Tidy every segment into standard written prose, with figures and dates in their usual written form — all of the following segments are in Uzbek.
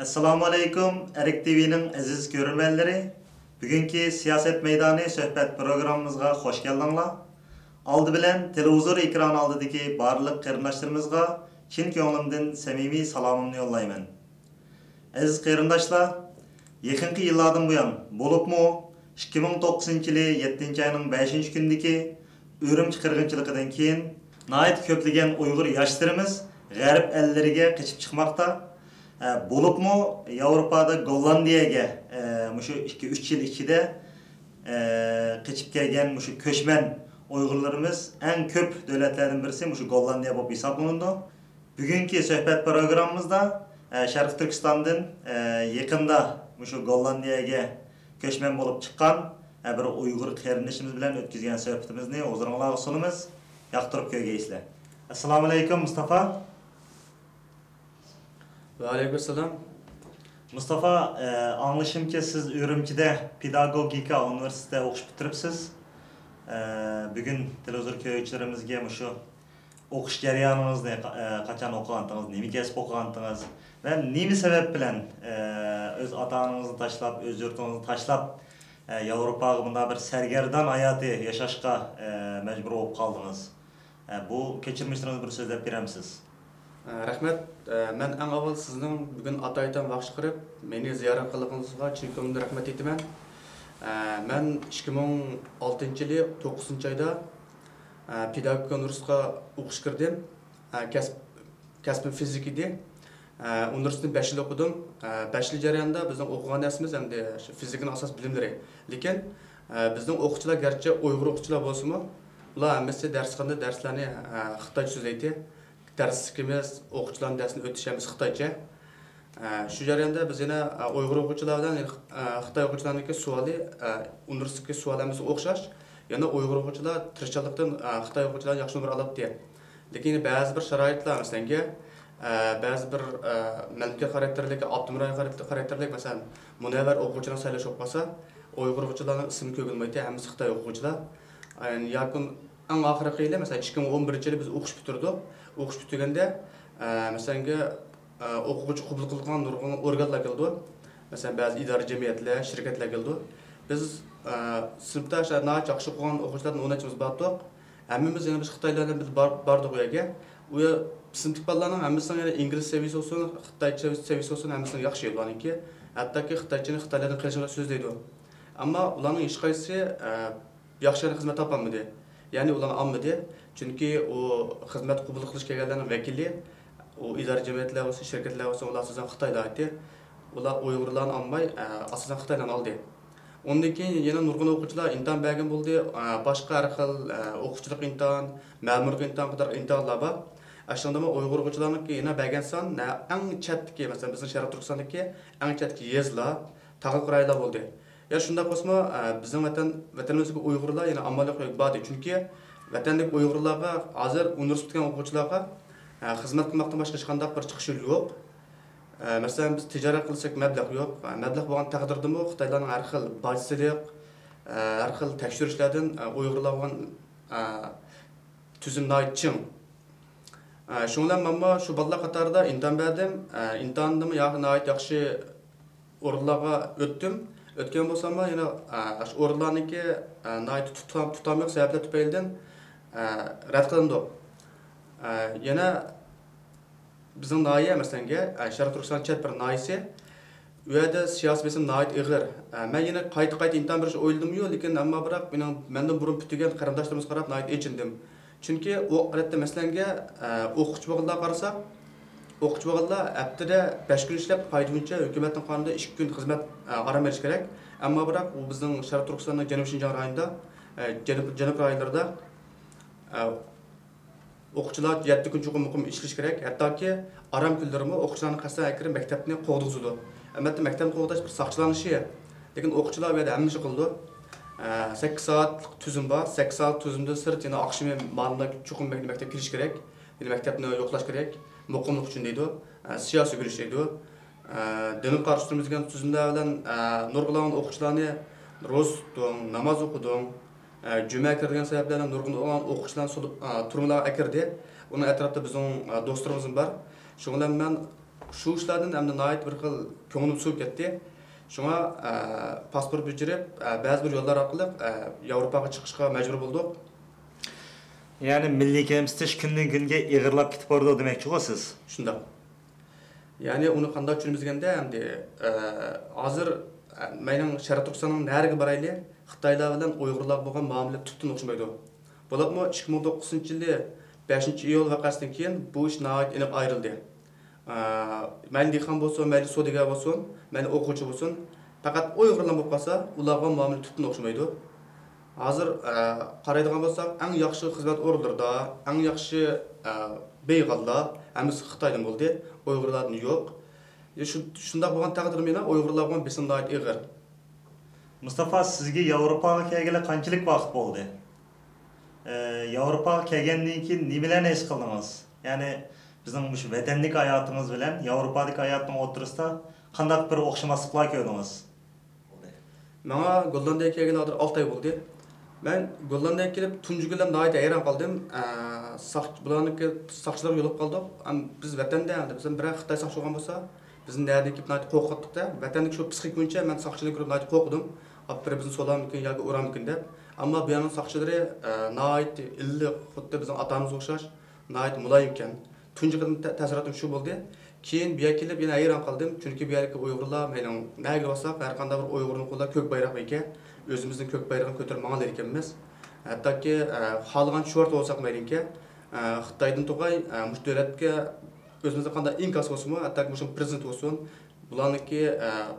Assalomu alaykum, Erik TV'nin aziz görürmenleri. Bugünkü siyaset meydanı söhbet programımızga hoş geldinglar. Aldı bilen televizor ekranı aldıdaki barlık qarindoshlarımızga chin ko'nglimdan samimiy salomimni yo'llayman. Aziz qarindoshlar, yaqinqi yillardan buyon bo'libmi 2009-yili 7-oyning 5-kunidagi Urumchi qirg'inchiligidan keyin nihoyat ko'plagan Uyg'ur yoshlarimiz g'arb ellariga qochib chiqmoqda. Bo'libmi Yevropada Gollandiyaga mushu 2-3 yil ichida qochib kelgan mushu ko'chman Uyg'urlarimiz eng ko'p davlatlardan birisi mushu Gollandiya bo'lib hisoblanadi. Bugungi suhbat programmamizda Sharq Turkistondan yaqinda mushu Gollandiyaga ko'chman bo'lib chiqqan bir Uyg'ur qarindoshimiz bilan o'tkazgan suhbatimizni o'zingizlarga sunamiz. Yoqtirib ko'rgaysizlar. Assalomu alaykum Mustafa. Aleykümselam. Mustafa, anlaşımki siz Ürümçi'de Pedagogika Üniversitede okuş bitiripsiz. Bugün televizor köyçülerimizge şu okuş jarayoningizda qachon o'qigandingiz, nima kasb o'qigandingiz va nima sabab bilan o'z ota-onangizni tashlab, o'z yurtingizni tashlab Yevropaga bunday bir sargardon hayoti yashashga majbur bo'lib qoldingiz. Bu kechirmishlaringizni bir so'zlab beramiz? Rahmet, ben en avval sizden bugün Atay'dan vakit kırıp beni ziyaret kılığınızga chin ko'ngildan rahmet etaman. Ben 2006 yılı 9 ayda Pedagogika Üniversitesi'ne okuş kirdim. Kasbim fizik idi. Üniversitede 5 yıl okudum. 5 yıl jarayonida bizning o'qigan dersimiz hem de fizikning asas bilimleri. Lekin bizning o'quvchilar gerçi Uyg'ur o'quvchilar bo'lsa-mu, ular hammasi darsxonada darslarni xitoycha so'zlaydi. Dersimiz o'quvchilarning darsini o'tishimiz xitoycha. Shu jarayonda biz yana Uyg'ur o'quvchilardan Xitoy o'quvchilarniki savoli universitetdagi savollarimiz o'xshash. Yana Uyg'ur o'quvchilar tirishchilikdan Xitoy o'quvchilardan yaxshi nomer oladi. Lekin ba'zi bir sharoitlar masalan ba'zi bir malika xarakterlik, optimal xarakterlik masalan munavvar o'quvchilarni saylash bo'lsa, Uyg'ur o'quvchilarning ismi ko'rilmaydi, hammasi Xitoy o'quvchilar. Yakun eng oxirgi yili masalan 2011-yili biz o'qish bitirdik. O'qish bitirganda masalan o'quvchi qabul qilgan nurg'un organlar keldi. Masalan ba'zi idora jamiyatlar, shirkatlar keldi. Biz sinfda yaxshi o'qigan o'quvchilardan 10-chimiz bordik. Hammamiz yana biz Xitoylardan biz bordik u yerga. U sinfdagi bolalarning hammasini yana ingliz seviyasi olsun, Xitoycha seviyasi olsun, hammasini yaxshi ularniki. Hattoki Xitoychani Xitoylardan qilishga so'zlaydi. Ammo ularning hech qaysi yaxshi xizmat topolmadi. Yani ulan almadı. Çünkü o hizmet qabul qilish kelganlarning vakili, o idora jamiyatlar olsa, shirkatlar olsa, ular asosan Xitoyda aytdi. Ular Uyg'urlarni olmay, asosan Xitoydan oldi. Ondan keyin yana nurg'un o'quvchilar imtihon bergan bo'ldi. Boshqa har xil o'quvchilik imtihon, ma'murlik imtihon qadar imtihonlar bor. Aslında Uyg'ur o'quvchilarniki yana bergan son eng chatdagi, masalan bizning Sharq Turkistondagi eng chatdagi yezlar, tag'il quraylar bo'ldi. Ya shunda qo'sma bizning vatanimizga Uyg'urlar yana amaliyot qo'yib bordi. Chunki vatandagi Uyg'urlarga hozir universitetga o'quvchilarga xizmat qilmoqdan boshqa hech qanday bir chiqish yo'li yo'q. Masalan biz tijorat qilsak mablag' yo'q. Mablag' bo'lgan taqdirdami Xitoylarning har xil bojchilik, har xil tekshirishlardan Uyg'urlar bo'lgan tuzumlar ching. Shundan men shu bolalar qatorida imtihon berdim. Imtihonimni yaxshi o'rinlarga o'tdim. Ötken bo'lsam yana o'rinlarniki tutamyoq sabablar tufaylidan rad qilindi. Yana bizning noya masalan Sharq Turkiston chet bir noyasi u yerda siyosiy besim noyat ig'ir. Men yana qayta imtihon berish o'yladim-yu, lekin ammo biroq mendan burun bitigan qarindoshlarimiz qarab noyat echindim. Chunki u odatda masalanga o'quvchi bo'lganlar qarasak, o'quvchi bo'lganlar haftada 5 kun ishlab foydalanuvchi hukumatning qonunida 2 kun xizmat aram berish kerak. Ammo biroq u bizning Sharq Turkistonning Janubiy Shinjon rayonida, Janub rayonlarida o'quvchilar 7 kun chuqur muqim ishlash kerak. Hattoki aram kunlarimi o'quvchilarni qasdan akirib maktabni qo'g'dizdi. Albatta maktabni qo'g'dash bir saqchilarning ishi. Lekin o'quvchilar bu yerda hamma ish qildi. 8 soatlik tuzum bor. 8 soat tuzumda sirt yana oqshimi ma'lumda chuqur maktabga kirish kerak. Maktabni yo'qlash kerak. Muqimlik uchun deydi. Siyosiy yurish deydi. Dinin qarshi turmaydigan tuzumlar bilan nurg'un o'quvchilarni ro'z tutdim, namoz o'qidim, juma kirgan sabablardan nurg'un o'quvchilar turmalarga kirdi. Uning atrofida bizning do'stlarimiz bor. Shundan men Şu işlerden hem de nait bir xil köngülüm suup ketdi. Şuna pasport bücürüp, bazı bir yollar arkalık Avrupaga çıkışga mecbur bulduk. Yani milliy kemsitish kundan kunga ig'irlab ketib bordi demoqchi siz. Şunda. Yani onu qanday tushunmizganda endi hozir mening Sharq Turkistonning nariga borayli, Xitoylar bilan Uyg'urlar bo'lgan muomala tubdan o'xshamaydi. Bo'libmi 2009-yili 5-iyul vaqasidan keyin bu ish nihoyat aniq ayrildi. Mayli dehqon bo'lsin, mayli savdogar bo'lsin, mayli o'quvchi bo'lsin, faqat Uyg'urlar bo'lib qolsa, ularga muomala tubdan o'xshamaydi. Hozir qaraydigan bo'lsak, eng yaxshi xizmat o'rinlarida, eng yaxshi beyg'allar hammasi Xitoydan bo'ldi, Uyg'urlardan yo'q. Shunday bo'lgan taqdirda meni Uyg'urlar bilan besimda ig'ir. Mustafa, sizga Yevropaga kelgili qanchalik vaqt bo'ldi? Yevropaga kelgandan keyin nimalarni his qildingiz? Ya'ni bizning shu vatanlik hayotimiz bilan Yevropadagi hayotning o'rtasida qanday bir o'xshamasliklar ko'rdingiz? Menga Gollandiyaga kelgani 6 oy bo'ldi. Men Gollandiyaga kelib tunji kunlar nihoyat hayron qoldim. Bularniki saqchilar yo'lib qoldik. Biz vatanda, bizning bir Xitoy saqchi bo'lgan bo'lsa, bizning nerdagi nihoyat qo'rqitdi-da. Vatandagi shu psixik bo'yicha men saqchilik ko'rib nihoyat qo'rqdim. Apre bizni so'lammikin yoki urammikin deb. Ammo bu yerning saqchilari nihoyat illiq, xuddi bizning atamizga o'xshash, nihoyat muloyim ekan. Tunji kun ta'siriyatim shu bo'ldi. Keyin bu yerga kelib yana hayron qoldim, chunki bu yerga Uyg'urlar, mening nega bo'lsak, har qanday bir Uyg'urning qo'lida ko'k bayroq ekan. Özümüzün kök bayrağını ko'tarib mağal ekanmiz. Hattoki xalqan short bo'lsak maylinki, Xitoydan to'g'ay mush davlatga o'zimizga qanday inkas bo'lsin, hattoki mush prezident bo'lsin, bularniki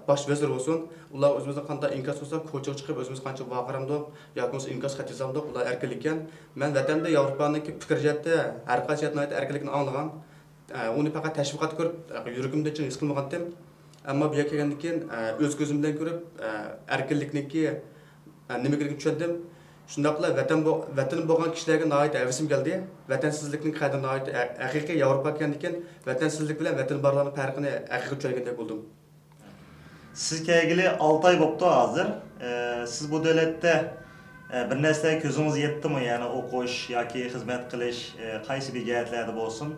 bosh vazir bo'lsin, ular o'zimizga qanday inkas bo'lsa, ko'chaga chiqib o'zimiz qancha vaqiramdik yoki bo'lsa inkas xat yozamdik, ular erkinlik ekan. Men vatanda Yevropaniki fikr jihatda har qancha erkinlikni anglagan, uni faqat tashviqot ko'rib, yuragimda his qilmagan edim. Ammo bu yerga kelgandan keyin o'z ko'zim bilan ko'rib, erkinlikniki nimaligini tushundim. Shundaqla vatan bo'lgan kishilarga nihoyat havasim keldi. Vatansizlikning qadrini nihoyat haqiqiy Yevropa ekanlikin, vatansizlik bilan vatan borlarning farqini haqiqiy tushungandek bo'ldim. Siz kelgili 6 oy bo'libdi hozir. Siz bu davlatda bir narsaga ko'zingiz yetdimi? Ya'ni o'qish yoki xizmat qilish, qaysi bir jihatlarda bo'lsin,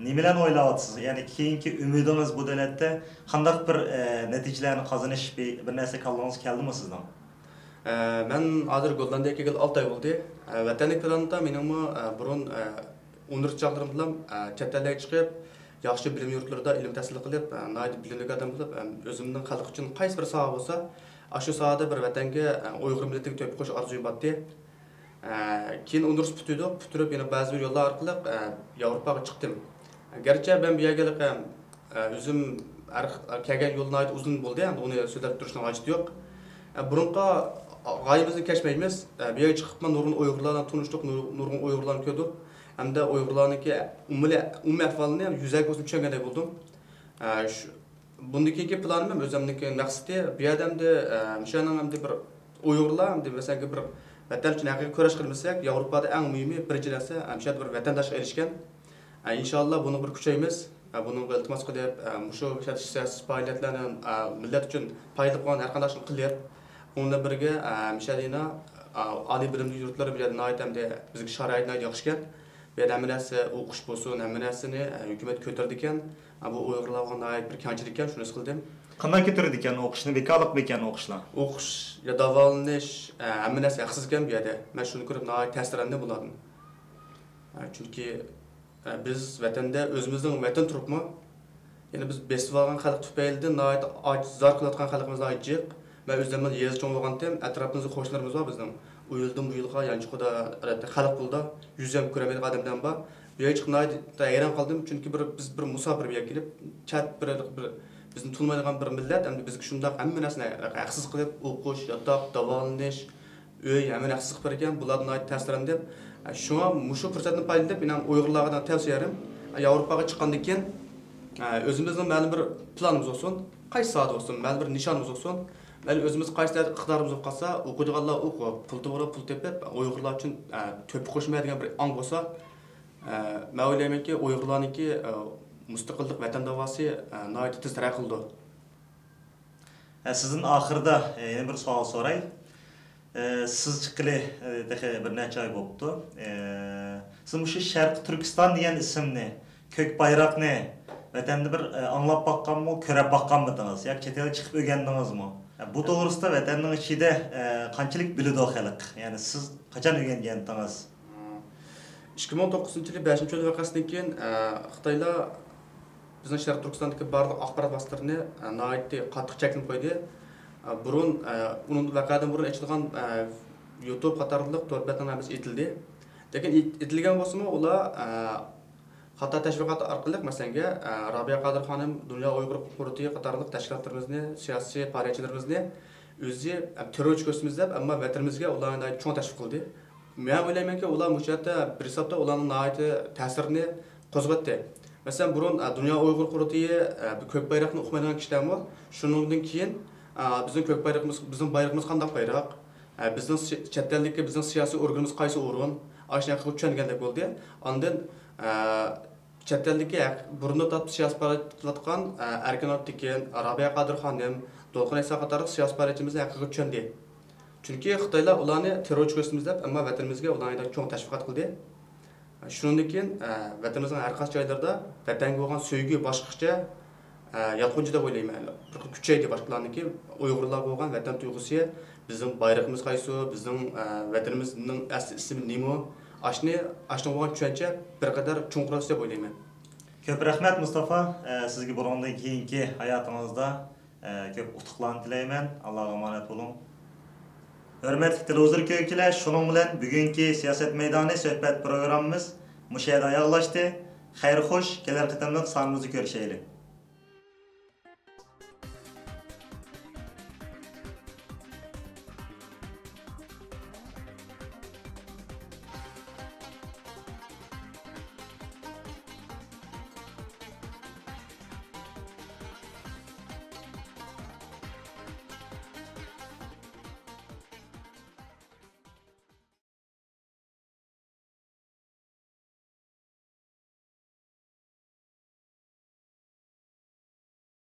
nimalarni o'ylayapsiz? Ya'ni keyingi umidingiz bu davlatda qanday bir natijalarni qozonish bir narsa qilgangiz keldimi sizdan? Men hozir Gollandiyaga kelgili 6 oy bo'ldi. Vatanlik planida meningmi burun 14 chaqdirim bilan chet elga chiqib, yaxshi bilim yurtlarida ilm tahsil qilib, nihoyat bilimli odam bo'lib, o'zimning xalq uchun qaysi bir soha bo'lsa, shu sohada bir vatanga Uyg'ur millatiga to'p qo'sh orzum botdi. Keyin universitet bitirib, yana ba'zi bir yo'llar orqali Yevropaga chiqdim. Garchi ben bu yerga o'zim kelgan yo'l nihoyat uzun bo'ldi, endi uni so'zlab turishning hojati yo'q. Burunqa g'oyimizni kashmaymiz. Bu yerga chiqib nurg'un Uyg'urlardan tanishdik, nurg'un Uyg'urlarni ko'rdik. Hamda Uyg'urlarniki umumiy ahvolini ham yuzaga ko'zim tushungandek bo'ldim. Bundan keyingi planim ham o'zimniki maqsadi bu yerdamda o'shaning hamda bir Uyg'urlar hamda masalan bir vatan uchun haqiqiy kurash qilmasak, Yevropada eng muhimi birinchi narsa o'sha bir vatandoshga erishgan. İnşallah bunu bir kuchaymiz. Bunu iltimos qilib, mushu siyosiy faoliyatlarni millat uchun foyda qilgan har qanday ishni qilib, unda birga mishadina oliy bilimli yurtlar bilan nihoyatda bizga sharoitlar yaxshi ekan. Bu yerda hammasini o'qish bo'lsin, hammasini hukumat ko'tardi ekan. Bu Uyg'urlarga nihoyat bir kamchilik ekan, shuni his qildim. Qanday ko'tardi ekan o'qishni, bekorlikmi ekan o'qishlar? O'qish ya davolanish hammasi haqsiz ekan bu yerda. Men shuni ko'rib nihoyat ta'sirlandim bulardan. Chunki biz vatanda o'zimizning vatan turibmi? Ya'ni biz besib olgan xalq tufayli nihoyat zor qilayotgan xalqimiz ojiq. Men o'zimni yez cho'ng bo'lgandim, atrofimizda qo'shnilarimiz bor bizning. U yildan bu yilga yanchiqda xalq bo'ldi, yuzam ko'ramaydigan odamdan bor. Bu yerga chiqib nihoyat hayron qoldim, chunki biz bir musofir bu yerga kelib, chat bir bizni tulmaydigan bir millat, endi bizga shunday hamma narsani haqsiz qilib, o'qish, yotoq, davolanish, uy hamma haqsiz qilib ekan, bulardan nihoyat ta'sirlandim. Şuna mushu fursatni foydalanib, men Uyg'urlarga tavsiyarim, Yevropaga chiqqandan keyin o'zimizning ma'lum bir planimiz bo'lsin, qaysi sohada bo'lsin, ma'lum bir nishonimiz bo'lsin. Mana o'zimiz qaysi iqtidorimiz qolsa, o'qiydiganlar o'qib, pul tepib, Uyg'urlar uchun to'p qo'shmaydigan bir ong bo'lsa, men o'ylaymanki, Uyg'urlarniki mustaqillik vatan da'vosi nihoyat tez taraqqiy qildi. Sizin oxirida yana bir savol so'ray. Siz chiqqili bir necha oy bo'libdi. Siz shu Sharq Turkiston degan ismni, ko'k bayroqni vatanda bir anglab baqqanmı, ko'rib baqqanmidingiz yoki chet elga chiqib o'rgandingizmi? Bu to'g'risida vatanning ichida qanchalik biladi xalq? Ya'ni siz qachon o'rgangandingiz? 2019 yılı 5. yıl vakasından keyin Xitoylar bizning Sharq Turkistondagi barliq axborot vositalarini nihoyatda qattiq cheklab qo'ydi. Burun uning vaqadan burun ochilgan YouTube qatorliq to'rtbatlarimiz etildi. Lekin etilgan bo'lsa-mu, ular xato tashviqot orqali masalan Rabiya Qodir xonim Dunyo Uyg'ur qurultiyi qatorliq tashkilotlarimizni, siyosiy faoliyatchilarimizni o'zi terrorchi ko'rsamizlab, ammo vatanimizga ularni cho'ng tashviq qildi. Men o'ylaymanki, ular bu yerda bir hisobda ularning nihoyatda ta'sirini qo'zg'atdi. Masalan, burun Dunyo Uyg'ur qurultiyi ko'k bayroqni o'qimaydigan kishilar bor. Shuningdan keyin bizning ko'k bayrog'imiz, bizning bayrog'imiz qanday bayroq? Bizning chet eldagi bizning siyosiy organimiz qaysi o'rin? Ashuna qilib tushungandek bo'ldi. Ondan chet eldagi burunda tatib siyosiy faoliyat qilayotgan Erkin Ottekin, Rabiya Qodir xonim, To'lqin Iso qatorli siyosiy faoliyatchimizni haqiqiy tushundi. Chunki Xitoylar ularni terrorchi ko'rsamizlab, ammo vatanimizga ularni cho'ng tashviqot qildi. Shundan keyin vatanimizning har qaysi joylarida vatanga bo'lgan sevgi boshqacha yatqunchi deb o'ylayman. Bir kuchaydi boshqalarniki Uyg'urlar bo'lgan vatan tuyg'usi, bizning bayrog'imiz qaysi, bizning vatanimizning asli ismi nima? Ashni bo'lgan tushuncha bir qadar chunqurasi deb o'ylayman. Ko'p rahmat Mustafa. Sizga bundan keyingi hayotingizda ko'p utuqlarni tilayman. Allohga omonat bo'ling. Hörmətli televizor ko'ruvchilar, shuning bilan bugungi siyosat maydoni suhbat programmamiz mushu yerda oyoqlashdi. Xayr xo'sh, kelar qatamliq sonimizni ko'rishaylik.